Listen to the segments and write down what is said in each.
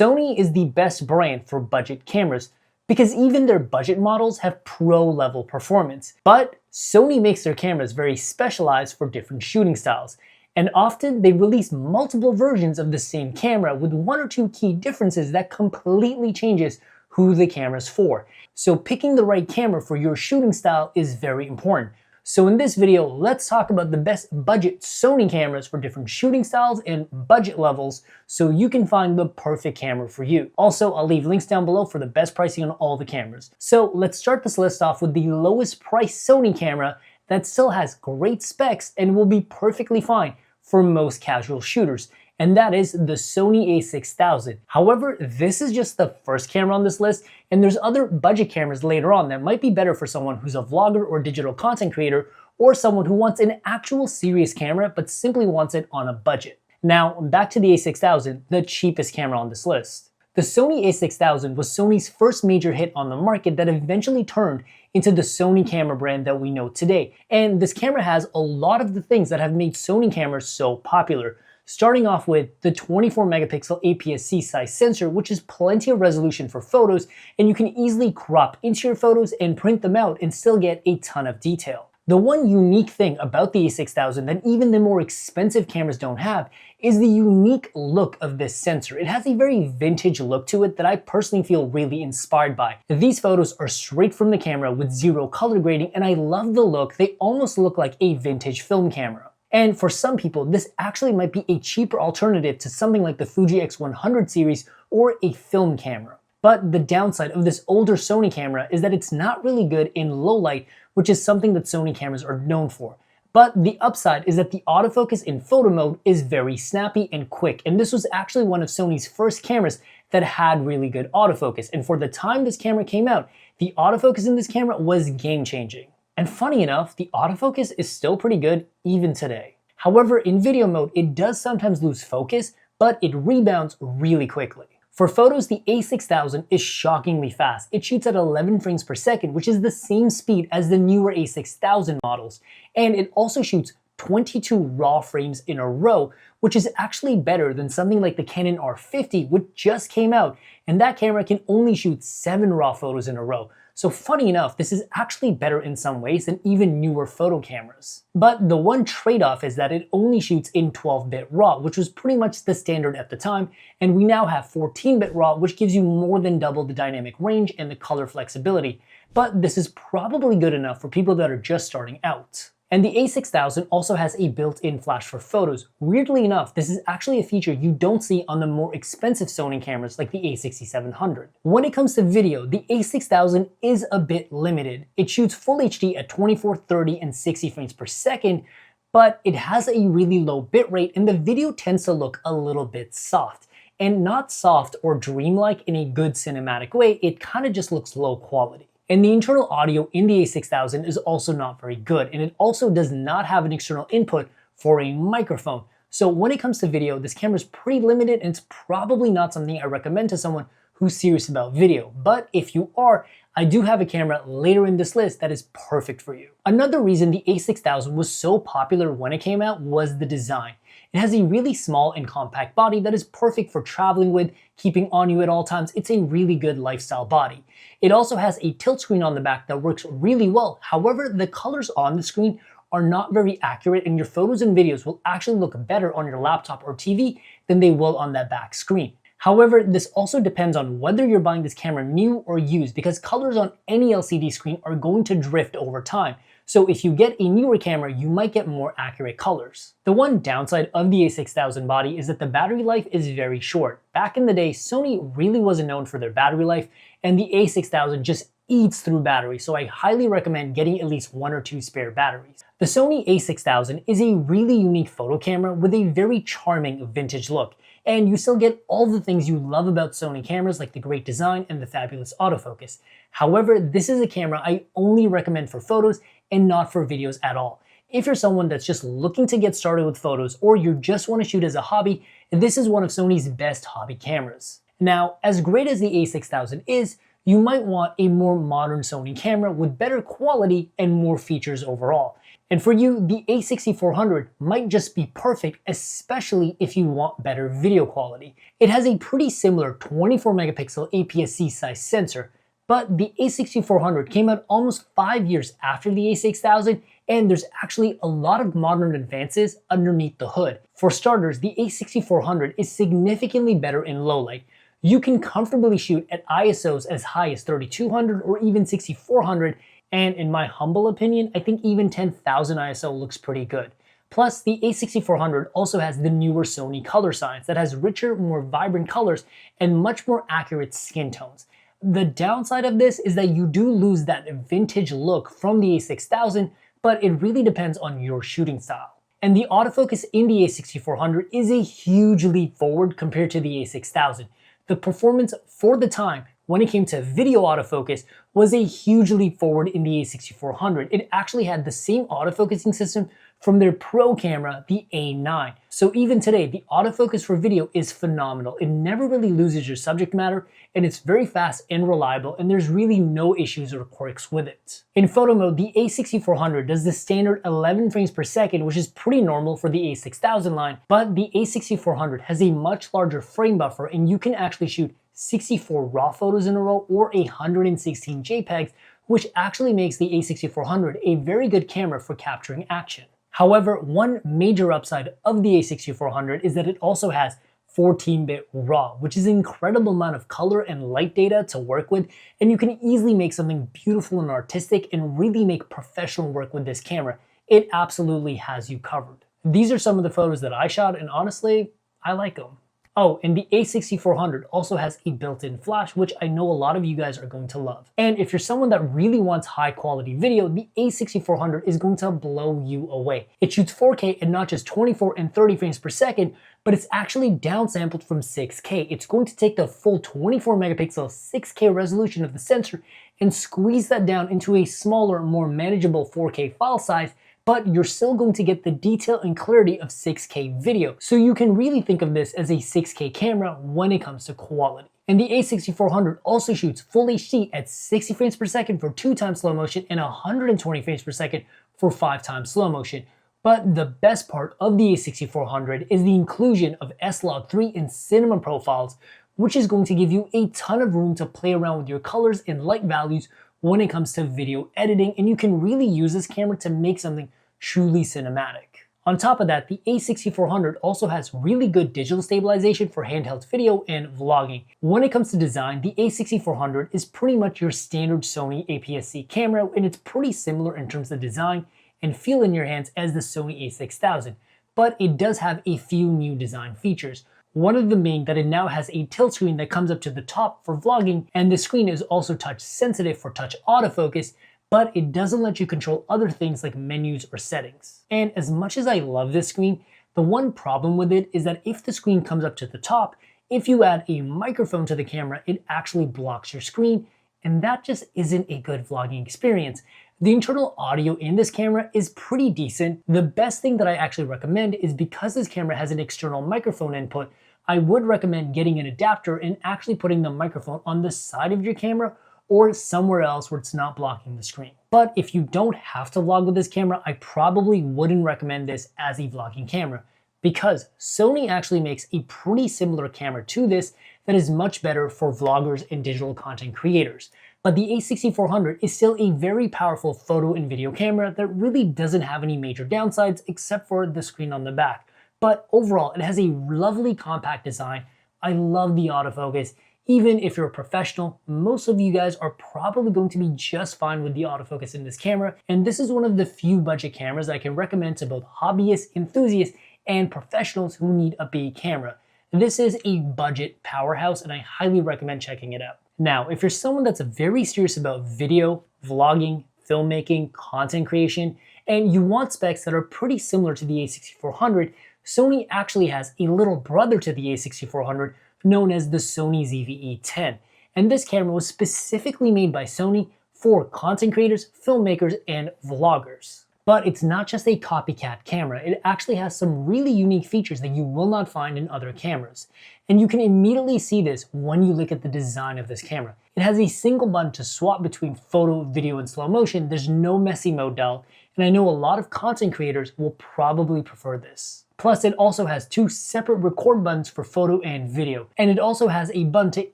Sony is the best brand for budget cameras because even their budget models have pro-level performance. But Sony makes their cameras very specialized for different shooting styles, and often they release multiple versions of the same camera with one or two key differences that completely changes who the camera's for. So picking the right camera for your shooting style is very important. So in this video, let's talk about the best budget Sony cameras for different shooting styles and budget levels so you can find the perfect camera for you. Also, I'll leave links down below for the best pricing on all the cameras. So let's start this list off with the lowest price Sony camera that still has great specs and will be perfectly fine for most casual shooters, and that is the Sony A6000. However, this is just the first camera on this list, and there's other budget cameras later on that might be better for someone who's a vlogger or digital content creator, or someone who wants an actual serious camera but simply wants it on a budget. Now, back to the A6000, the cheapest camera on this list. The Sony A6000 was Sony's first major hit on the market that eventually turned into the Sony camera brand that we know today. And this camera has a lot of the things that have made Sony cameras so popular. Starting off with the 24 megapixel APS-C size sensor, which is plenty of resolution for photos, and you can easily crop into your photos and print them out and still get a ton of detail. The one unique thing about the A6000 that even the more expensive cameras don't have is the unique look of this sensor. It has a very vintage look to it that I personally feel really inspired by. These photos are straight from the camera with zero color grading, and I love the look. They almost look like a vintage film camera. And for some people, this actually might be a cheaper alternative to something like the Fuji X100 series or a film camera. But the downside of this older Sony camera is that it's not really good in low light, which is something that Sony cameras are known for. But the upside is that the autofocus in photo mode is very snappy and quick, and this was actually one of Sony's first cameras that had really good autofocus, and for the time this camera came out, the autofocus in this camera was game-changing. And funny enough, the autofocus is still pretty good even today. However, in video mode, it does sometimes lose focus, but it rebounds really quickly. For photos, the A6000 is shockingly fast. It shoots at 11 frames per second, which is the same speed as the newer A6000 models. And it also shoots 22 raw frames in a row, which is actually better than something like the Canon R50, which just came out, and that camera can only shoot 7 raw photos in a row. So funny enough, this is actually better in some ways than even newer photo cameras. But the one trade-off is that it only shoots in 12-bit RAW, which was pretty much the standard at the time, and we now have 14-bit RAW, which gives you more than double the dynamic range and the color flexibility. But this is probably good enough for people that are just starting out. And the A6000 also has a built-in flash for photos. Weirdly enough, this is actually a feature you don't see on the more expensive Sony cameras like the A6700. When it comes to video, the A6000 is a bit limited. It shoots full HD at 24, 30, and 60 frames per second, but it has a really low bitrate and the video tends to look a little bit soft. And not soft or dreamlike in a good cinematic way, it kind of just looks low quality. And the internal audio in the A6000 is also not very good, and it also does not have an external input for a microphone. So when it comes to video, this camera is pretty limited and it's probably not something I recommend to someone who's serious about video. But if you are, I do have a camera later in this list that is perfect for you. Another reason the A6000 was so popular when it came out was the design. It has a really small and compact body that is perfect for traveling with, keeping on you at all times. It's a really good lifestyle body. It also has a tilt screen on the back that works really well. However, the colors on the screen are not very accurate, and your photos and videos will actually look better on your laptop or TV than they will on that back screen. However, this also depends on whether you're buying this camera new or used, because colors on any LCD screen are going to drift over time. So if you get a newer camera, you might get more accurate colors. The one downside of the A6000 body is that the battery life is very short. Back in the day, Sony really wasn't known for their battery life, and the A6000 just eats through battery, so I highly recommend getting at least 1 or 2 spare batteries. The Sony A6000 is a really unique photo camera with a very charming vintage look, and you still get all the things you love about Sony cameras like the great design and the fabulous autofocus. However, this is a camera I only recommend for photos and not for videos at all. If you're someone that's just looking to get started with photos or you just want to shoot as a hobby, this is one of Sony's best hobby cameras. Now, as great as the A6000 is, you might want a more modern Sony camera with better quality and more features overall. And for you, the A6400 might just be perfect, especially if you want better video quality. It has a pretty similar 24 megapixel APS-C size sensor, but the A6400 came out almost 5 years after the A6000, and there's actually a lot of modern advances underneath the hood. For starters, the A6400 is significantly better in low light. You can comfortably shoot at ISOs as high as 3200 or even 6400, and in my humble opinion, I think even 10,000 ISO looks pretty good. Plus, the A6400 also has the newer Sony color science that has richer, more vibrant colors and much more accurate skin tones. The downside of this is that you do lose that vintage look from the A6000, but it really depends on your shooting style. And the autofocus in the A6400 is a huge leap forward compared to the A6000. The performance for the time when it came to video autofocus was a huge leap forward in the A6400. It actually had the same autofocusing system from their pro camera, the A9. So even today, the autofocus for video is phenomenal. It never really loses your subject matter, and it's very fast and reliable, and there's really no issues or quirks with it. In photo mode, the A6400 does the standard 11 frames per second, which is pretty normal for the A6000 line, but the A6400 has a much larger frame buffer, and you can actually shoot 64 RAW photos in a row or 116 JPEGs, which actually makes the A6400 a very good camera for capturing action. However, one major upside of the A6400 is that it also has 14-bit RAW, which is an incredible amount of color and light data to work with, and you can easily make something beautiful and artistic and really make professional work with this camera. It absolutely has you covered. These are some of the photos that I shot, and honestly, I like them. Oh, and the A6400 also has a built-in flash, which I know a lot of you guys are going to love. And if you're someone that really wants high quality video, the A6400 is going to blow you away. It shoots 4K and not just 24 and 30 frames per second, but it's actually downsampled from 6K. It's going to take the full 24 megapixel 6K resolution of the sensor and squeeze that down into a smaller, more manageable 4K file size, but you're still going to get the detail and clarity of 6K video. So you can really think of this as a 6K camera when it comes to quality. And the A6400 also shoots full HD at 60 frames per second for 2x slow motion and 120 frames per second for 5x slow motion. But the best part of the A6400 is the inclusion of S-Log3 and cinema profiles, which is going to give you a ton of room to play around with your colors and light values when it comes to video editing, and you can really use this camera to make something truly cinematic. On top of that, the A6400 also has really good digital stabilization for handheld video and vlogging. When it comes to design, the A6400 is pretty much your standard Sony APS-C camera, and it's pretty similar in terms of design and feel in your hands as the Sony A6000, but it does have a few new design features. One of them being that it now has a tilt screen that comes up to the top for vlogging, and the screen is also touch sensitive for touch autofocus, but it doesn't let you control other things like menus or settings. And as much as I love this screen, the one problem with it is that if the screen comes up to the top, if you add a microphone to the camera, it actually blocks your screen, and that just isn't a good vlogging experience. The internal audio in this camera is pretty decent. The best thing that I actually recommend is because this camera has an external microphone input, I would recommend getting an adapter and actually putting the microphone on the side of your camera or somewhere else where it's not blocking the screen. But if you don't have to vlog with this camera, I probably wouldn't recommend this as a vlogging camera because Sony actually makes a pretty similar camera to this that is much better for vloggers and digital content creators. But the A6400 is still a very powerful photo and video camera that really doesn't have any major downsides except for the screen on the back. But overall, it has a lovely compact design. I love the autofocus. Even if you're a professional, most of you guys are probably going to be just fine with the autofocus in this camera. And this is one of the few budget cameras I can recommend to both hobbyists, enthusiasts, and professionals who need a big camera. This is a budget powerhouse, and I highly recommend checking it out. Now, if you're someone that's very serious about video, vlogging, filmmaking, content creation, and you want specs that are pretty similar to the A6400, Sony actually has a little brother to the A6400 known as the Sony ZV-E10. And this camera was specifically made by Sony for content creators, filmmakers, and vloggers. But it's not just a copycat camera, it actually has some really unique features that you will not find in other cameras. And you can immediately see this when you look at the design of this camera. It has a single button to swap between photo, video, and slow motion. There's no messy mode dial, and I know a lot of content creators will probably prefer this. Plus, it also has two separate record buttons for photo and video. And it also has a button to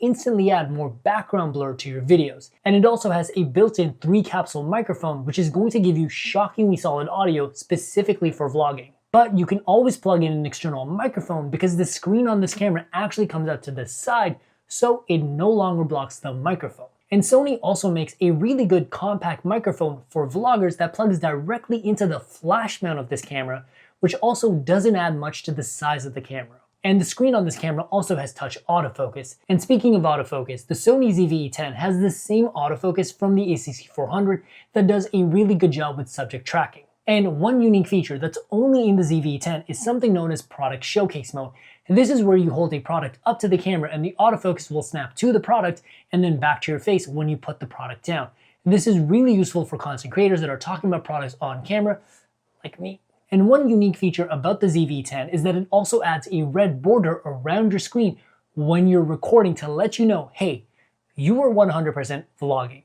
instantly add more background blur to your videos. And it also has a built-in 3-capsule microphone, which is going to give you shockingly solid audio specifically for vlogging. But you can always plug in an external microphone because the screen on this camera actually comes out to the side, so it no longer blocks the microphone. And Sony also makes a really good compact microphone for vloggers that plugs directly into the flash mount of this camera, which also doesn't add much to the size of the camera. And the screen on this camera also has touch autofocus. And speaking of autofocus, the Sony ZV-E10 has the same autofocus from the A6400 that does a really good job with subject tracking. And one unique feature that's only in the ZV-E10 is something known as product showcase mode. And this is where you hold a product up to the camera and the autofocus will snap to the product and then back to your face when you put the product down. And this is really useful for content creators that are talking about products on camera, like me. And one unique feature about the ZV-E10 is that it also adds a red border around your screen when you're recording to let you know, hey, you are 100% vlogging.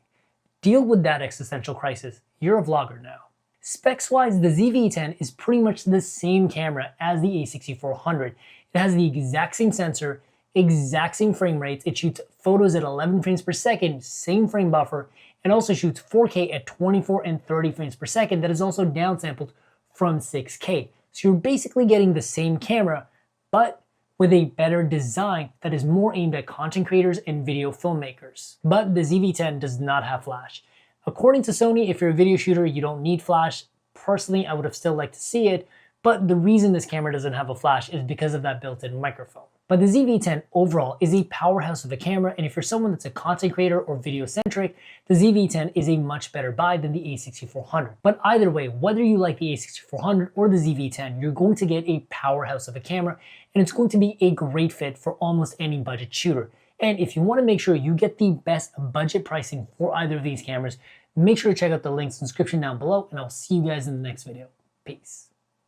Deal with that existential crisis. You're a vlogger now. Specs-wise, the ZV-E10 is pretty much the same camera as the A6400. It has the exact same sensor, exact same frame rates. It shoots photos at 11 frames per second, same frame buffer, and also shoots 4K at 24 and 30 frames per second that is also downsampled from 6K. So you're basically getting the same camera, but with a better design that is more aimed at content creators and video filmmakers. But the ZV-E10 does not have flash. According to Sony, if you're a video shooter, you don't need flash. Personally, I would have still liked to see it, but the reason this camera doesn't have a flash is because of that built-in microphone. But the ZV-E10 overall is a powerhouse of a camera, and if you're someone that's a content creator or video-centric, the ZV-E10 is a much better buy than the A6400. But either way, whether you like the A6400 or the ZV-E10, you're going to get a powerhouse of a camera, and it's going to be a great fit for almost any budget shooter. And if you want to make sure you get the best budget pricing for either of these cameras, make sure to check out the links in the description down below, and I'll see you guys in the next video. Peace.